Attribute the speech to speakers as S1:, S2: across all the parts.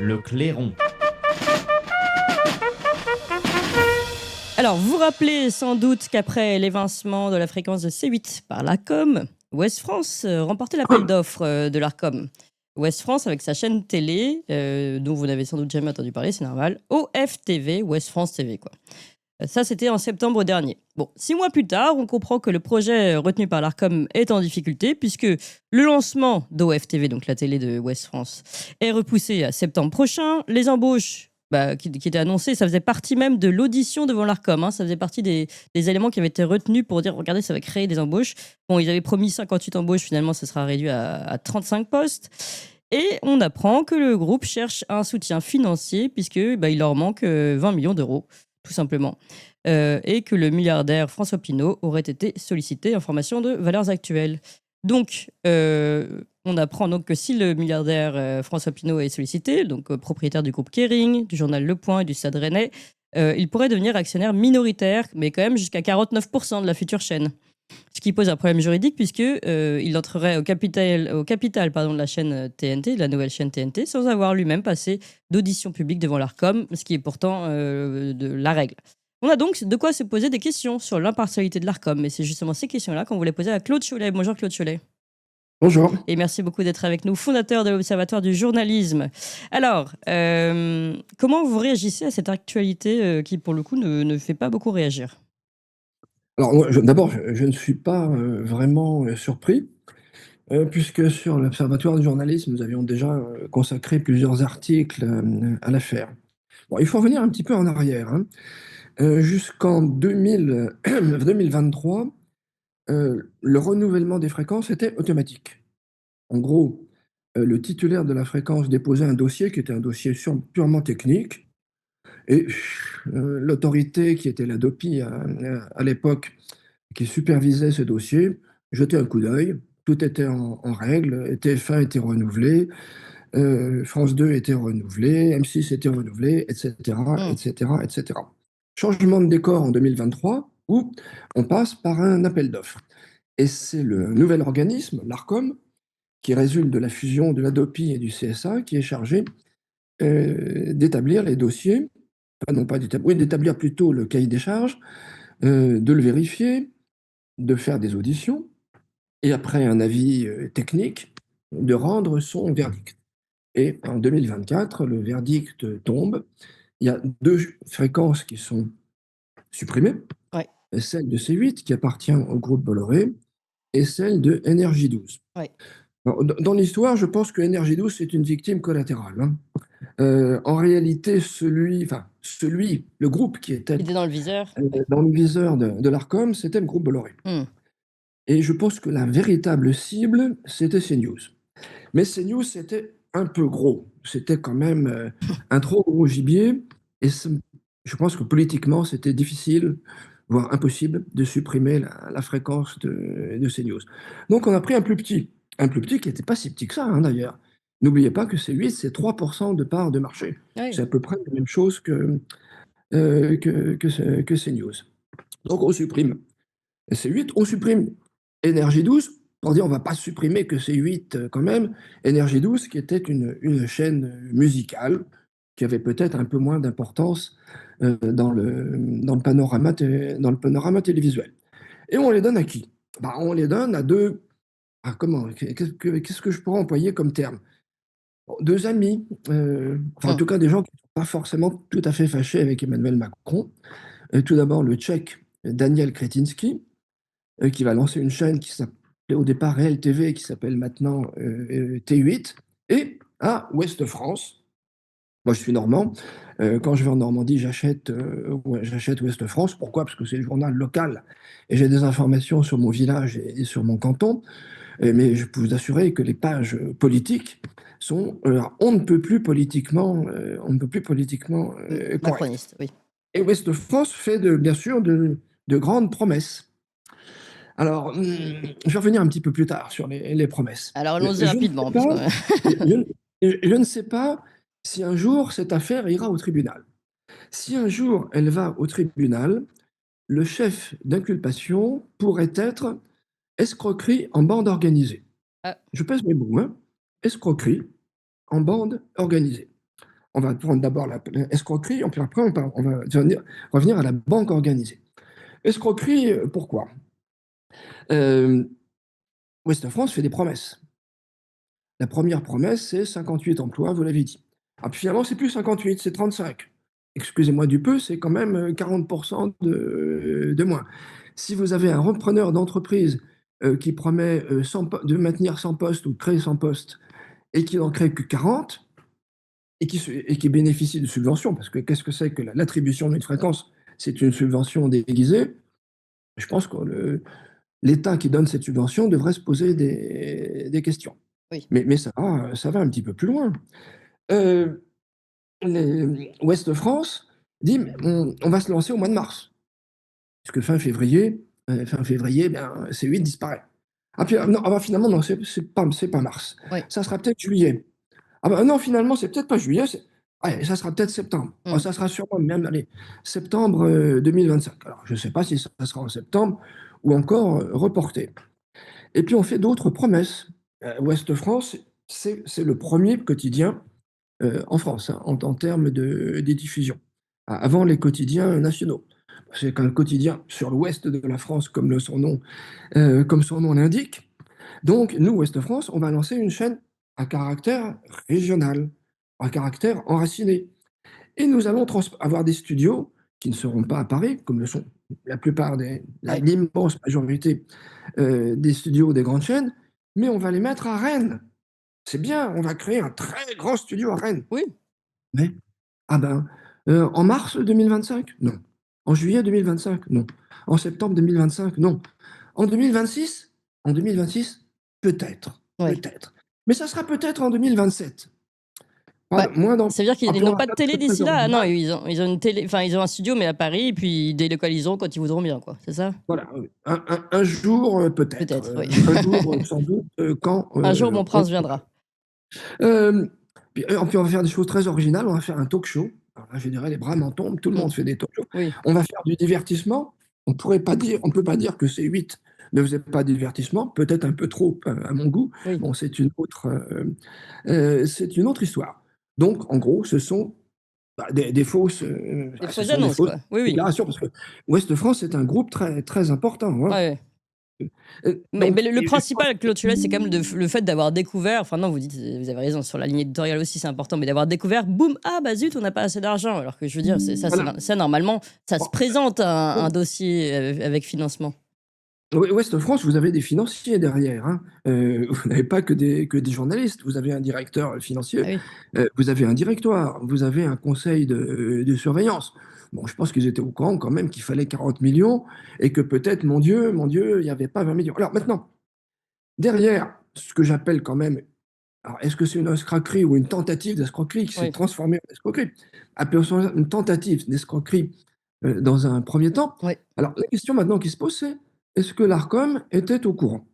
S1: Le clairon.
S2: Alors, vous vous rappelez sans doute qu'après l'évincement de la fréquence de C8 par l'ARCOM, Ouest France remportait l'appel d'offres de l'ARCOM. Ouest France, avec sa chaîne télé, dont vous n'avez sans doute jamais entendu parler, c'est normal, OFTV, Ouest France TV, quoi. Ça, c'était en septembre dernier. Bon, 6 mois plus tard, on comprend que le projet retenu par l'ARCOM est en difficulté, puisque le lancement d'OFTV, donc la télé de Ouest France, est repoussé à septembre prochain. Les embauches qui étaient annoncées, ça faisait partie même de l'audition devant l'ARCOM. Ça faisait partie des éléments qui avaient été retenus pour dire, regardez, ça va créer des embauches. Bon, ils avaient promis 58 embauches, finalement, ça sera réduit à 35 postes. Et on apprend que le groupe cherche un soutien financier, puisque il leur manque 20 millions d'euros, tout simplement. Et que le milliardaire François Pinault aurait été sollicité en formation de valeurs actuelles. Donc, on apprend donc que si le milliardaire François Pinault est sollicité, donc propriétaire du groupe Kering, du journal Le Point et du Stade Rennais, il pourrait devenir actionnaire minoritaire, mais quand même jusqu'à 49% de la future chaîne. Ce qui pose un problème juridique puisque il entrerait au capital de la chaîne TNT, de la nouvelle chaîne TNT, sans avoir lui-même passé d'audition publique devant l'ARCOM, ce qui est pourtant de la règle. On a donc de quoi se poser des questions sur l'impartialité de l'ARCOM, et c'est justement ces questions-là qu'on voulait poser à Claude Cholet. Bonjour Claude Cholet.
S3: Bonjour.
S2: Et merci beaucoup d'être avec nous, fondateur de l'Observatoire du journalisme. Alors, comment vous réagissez à cette actualité qui, pour le coup, ne fait pas beaucoup réagir?
S3: Alors moi, d'abord, je ne suis pas vraiment surpris, puisque sur l'Observatoire du journalisme, nous avions déjà consacré plusieurs articles à l'affaire. Bon, il faut revenir un petit peu en arrière. Jusqu'en 2023, le renouvellement des fréquences était automatique. En gros, le titulaire de la fréquence déposait un dossier qui était un dossier purement technique, et l'autorité qui était la DOPI à l'époque, qui supervisait ce dossier, jetait un coup d'œil, tout était en règle, TF1 était renouvelé, France 2 était renouvelé, M6 était renouvelé, etc., etc., etc. Changement de décor en 2023, où on passe par un appel d'offres. Et c'est le nouvel organisme, l'ARCOM, qui résulte de la fusion de l'ADOPI et du CSA, qui est chargé d'établir les dossiers, enfin non pas d'établir, oui, d'établir plutôt le cahier des charges, de le vérifier, de faire des auditions, et après un avis technique, de rendre son verdict. Et en 2024, le verdict tombe. Il y a 2 fréquences qui sont supprimées,
S2: Ouais,
S3: celle de C8 qui appartient au groupe Bolloré et celle de NRJ12.
S2: ouais.
S3: Alors, dans l'histoire, je pense que NRJ12 c'est une victime collatérale. En réalité, le groupe qui était
S2: Il était dans le viseur. Ouais.
S3: dans le viseur de l'ARCOM, c'était le groupe Bolloré.
S2: Hmm.
S3: Et je pense que la véritable cible, c'était CNews. Mais CNews, c'était un peu gros. C'était quand même un trop gros gibier. Et je pense que politiquement, c'était difficile, voire impossible, de supprimer la fréquence de CNews. Donc on a pris un plus petit qui n'était pas si petit que ça, d'ailleurs. N'oubliez pas que C8, c'est 3% de part de marché.
S2: Ouais.
S3: C'est à peu près la même chose que CNews. Donc on supprime C8, on supprime NRJ12, pour dire on va pas supprimer que C8 quand même, NRJ12 qui était une chaîne musicale qui avait peut-être un peu moins d'importance dans le panorama télévisuel. Et on les donne à qui? On les donne à deux, qu'est-ce que je pourrais employer comme terme? Bon, deux amis, enfin en
S2: Hmm.
S3: tout cas des gens qui ne sont pas forcément tout à fait fâchés avec Emmanuel Macron. Tout d'abord le Tchèque Daniel Kretinsky, qui va lancer une chaîne qui s'appelait au départ Réel TV, qui s'appelle maintenant T8, et à Ouest France. Moi, je suis normand. Quand je vais en Normandie, j'achète Ouest France. Pourquoi? Parce que c'est le journal local et j'ai des informations sur mon village et sur mon canton. Mais je peux vous assurer que les pages politiques sont on ne peut plus politiquement correctes.
S2: Macroniste, oui.
S3: Et Ouest France fait bien sûr de grandes promesses. Alors, je vais revenir un petit peu plus tard sur les promesses.
S2: Alors allons-y
S3: Je ne sais
S2: rapidement, parce
S3: pas,
S2: que
S3: je, je ne sais pas si un jour cette affaire ira au tribunal. Si un jour elle va au tribunal, le chef d'inculpation pourrait être escroquerie en bande organisée.
S2: Ah,
S3: Je pèse mes mots, hein. Escroquerie en bande organisée. On va prendre d'abord l'escroquerie, puis après, on va revenir à la banque organisée. Escroquerie, pourquoi? Euh, Ouest France fait des promesses. La première promesse, c'est 58 emplois, vous l'avez dit. Ah, puis finalement, c'est plus 58, c'est 35. Excusez-moi du peu, c'est quand même 40% de moins. Si vous avez un repreneur d'entreprise qui promet de maintenir 100 postes ou de créer 100 postes et qui n'en crée que 40 et qui bénéficie de subventions, parce que qu'est-ce que c'est que l'attribution d'une fréquence? C'est une subvention déguisée. Je pense que l'État qui donne cette subvention devrait se poser des questions.
S2: Oui.
S3: Mais ça va un petit peu plus loin. Euh, Ouest France dit on va se lancer au mois de mars. Puisque fin février, ben, C8 disparaît. Ah, puis, non, ah bah, finalement, non, c'est pas mars.
S2: Oui.
S3: Ça sera peut-être juillet. Ah bah non, finalement, c'est peut-être pas juillet, ça sera peut-être septembre. Ah, ça sera sûrement même, allez, septembre 2025. Alors, je ne sais pas si ça sera en septembre ou encore reporté. Et puis, on fait d'autres promesses. Ouest France, c'est le premier quotidien en France, hein, en termes des diffusions, avant les quotidiens nationaux. C'est un quotidien sur l'ouest de la France, comme son nom l'indique. Donc, nous, Ouest France, on va lancer une chaîne à caractère régional, à caractère enraciné. Et nous allons avoir des studios qui ne seront pas à Paris, comme le sont l'immense majorité des studios des grandes chaînes, mais on va les mettre à Rennes. C'est bien, on va créer un très grand studio à Rennes.
S2: Oui.
S3: Mais, ah ben, en mars 2025? Non. En juillet 2025? Non. En septembre 2025? Non. En 2026? En 2026? Peut-être.
S2: Oui.
S3: Peut-être. Mais ça sera peut-être en 2027.
S2: Bah,
S3: Moi,
S2: ça veut dire qu'ils n'ont pas de télé d'ici là? Ah non,
S3: original.
S2: ils ont une télé, enfin, ils ont un studio, mais à Paris, et puis ils délocaliseront quand ils voudront bien, quoi. C'est ça?
S3: Voilà, un jour, peut-être.
S2: Peut-être, oui.
S3: Un jour, sans doute, quand
S2: Un jour, mon
S3: on
S2: prince viendra.
S3: Euh, puis on va faire des choses très originales. On va faire un talk show. Alors là, je dirais, les bras m'en tombent. Tout le monde fait des talk shows.
S2: Oui.
S3: On va faire du divertissement. On ne peut pas dire que C8 ne faisait pas de divertissement. Peut-être un peu trop à mon goût.
S2: Oui.
S3: Bon, c'est une autre histoire. Donc, en gros, ce sont des fausses,
S2: Des
S3: ce
S2: fausses
S3: sont des
S2: annonces,
S3: fausses
S2: quoi. Oui, oui.
S3: déclarations. Parce que Ouest France est un groupe très, très important, hein.
S2: Ouais. Mais
S3: Donc,
S2: le principal, Claude Cholet, c'est quand même le fait d'avoir découvert, enfin non, vous dites, vous avez raison, sur la ligne éditoriale aussi, c'est important, mais d'avoir découvert, boum, ah bah zut, on n'a pas assez d'argent. Alors que je veux dire,
S3: voilà.
S2: ça normalement, ça se
S3: Bon.
S2: présente un dossier avec financement.
S3: Ouest France, vous avez des financiers derrière, hein. Vous n'avez pas que des journalistes, vous avez un directeur
S2: Ah
S3: financier,
S2: oui.
S3: vous avez un directoire, vous avez un conseil de surveillance. Bon, je pense qu'ils étaient au courant quand même qu'il fallait 40 millions et que peut-être, mon Dieu, il n'y avait pas 20 millions. Alors maintenant, derrière, ce que j'appelle quand même, alors est-ce que c'est une escroquerie ou une tentative d'escroquerie qui s'est
S2: Oui.
S3: transformée en escroquerie? Appelons ça une tentative d'escroquerie dans un premier temps.
S2: Oui.
S3: Alors la question maintenant qui se pose, c'est est-ce que l'Arcom était au courant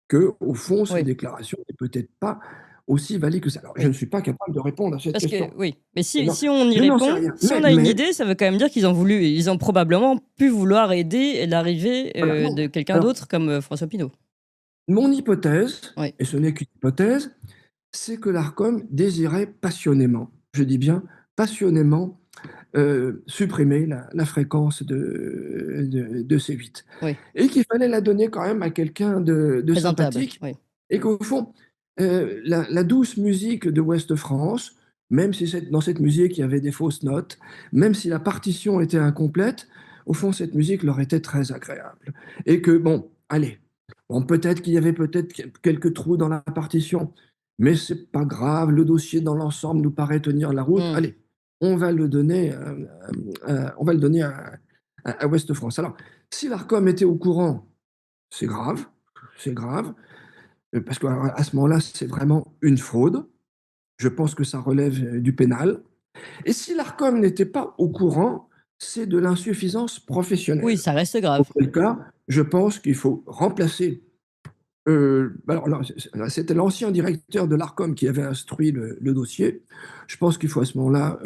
S3: que, au fond, ces
S2: Oui.
S3: déclarations n'étaient peut-être pas aussi valides que ça? Alors, je
S2: Oui.
S3: ne suis pas capable de répondre à cette
S2: Parce que,
S3: question.
S2: oui. Mais
S3: Non,
S2: si on y
S3: je n'en sais
S2: répond,
S3: rien.
S2: si on a une idée, ça veut quand même dire ils ont probablement pu vouloir aider l'arrivée
S3: Voilà, non.
S2: de quelqu'un
S3: Alors,
S2: d'autre comme François Pinault.
S3: mon hypothèse,
S2: Oui.
S3: et ce n'est qu'une hypothèse, c'est que l'Arcom désirait passionnément, je dis bien passionnément, supprimer la fréquence de C8.
S2: Oui.
S3: Et qu'il fallait la donner quand même à quelqu'un de
S2: Présentable.
S3: sympathique.
S2: Oui.
S3: Et qu'au fond, la douce musique de Ouest France, même si dans cette musique il y avait des fausses notes, même si la partition était incomplète, au fond cette musique leur était très agréable. Et que bon, allez, bon, peut-être qu'il y avait peut-être quelques trous dans la partition, mais c'est pas grave, le dossier dans l'ensemble nous paraît tenir la route.
S2: Hmm.
S3: Allez, on va le donner, à Ouest France. Alors, si l'Arcom était au courant, c'est grave, c'est grave. Parce qu'à ce moment-là, c'est vraiment une fraude. Je pense que ça relève du pénal. Et si l'Arcom n'était pas au courant, c'est de l'insuffisance
S2: Oui,
S3: professionnelle.
S2: ça reste grave.
S3: Auquel cas, je pense qu'il faut remplacer. Alors là, c'était l'ancien directeur de l'Arcom qui avait instruit le dossier. Je pense qu'il faut à ce moment-là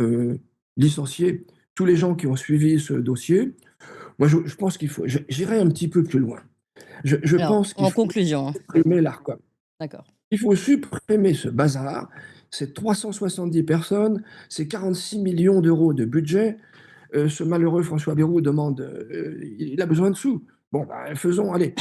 S3: licencier tous les gens qui ont suivi ce dossier. Moi, je pense qu'il faut. J'irai un petit peu plus loin. Je
S2: Alors,
S3: pense qu'il
S2: en
S3: faut
S2: conclusion, hein.
S3: supprimer l'Arcom.
S2: D'accord.
S3: Il faut supprimer ce bazar. c'est 370 personnes, c'est 46 millions d'euros de budget. Ce malheureux François Bayrou demande, il a besoin de sous. Bon, bah, faisons, allez,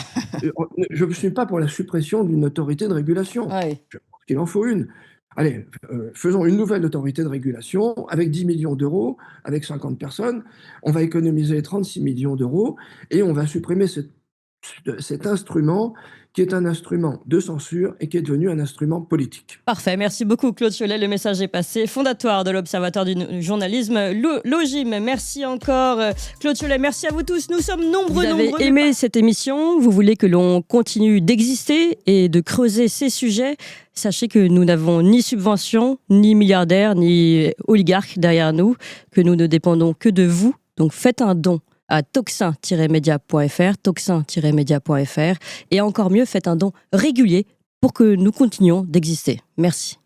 S3: je ne suis pas pour la suppression d'une autorité de régulation.
S2: Ouais.
S3: Je pense qu'il en faut une. Allez, faisons une nouvelle autorité de régulation avec 10 millions d'euros, avec 50 personnes. On va économiser 36 millions d'euros et on va supprimer cet instrument qui est un instrument de censure et qui est devenu un instrument politique.
S2: Parfait, merci beaucoup Claude Cholet, le message est passé. Fondateur de l'Observatoire du journalisme, l'OGIM. Merci encore Claude Cholet, merci à vous tous. Nous sommes nombreux. Vous avez aimé cette émission, vous voulez que l'on continue d'exister et de creuser ces sujets. Sachez que nous n'avons ni subvention, ni milliardaires, ni oligarques derrière nous, que nous ne dépendons que de vous. Donc faites un don à toxin-media.fr, toxin-media.fr, et encore mieux, faites un don régulier pour que nous continuions d'exister. Merci.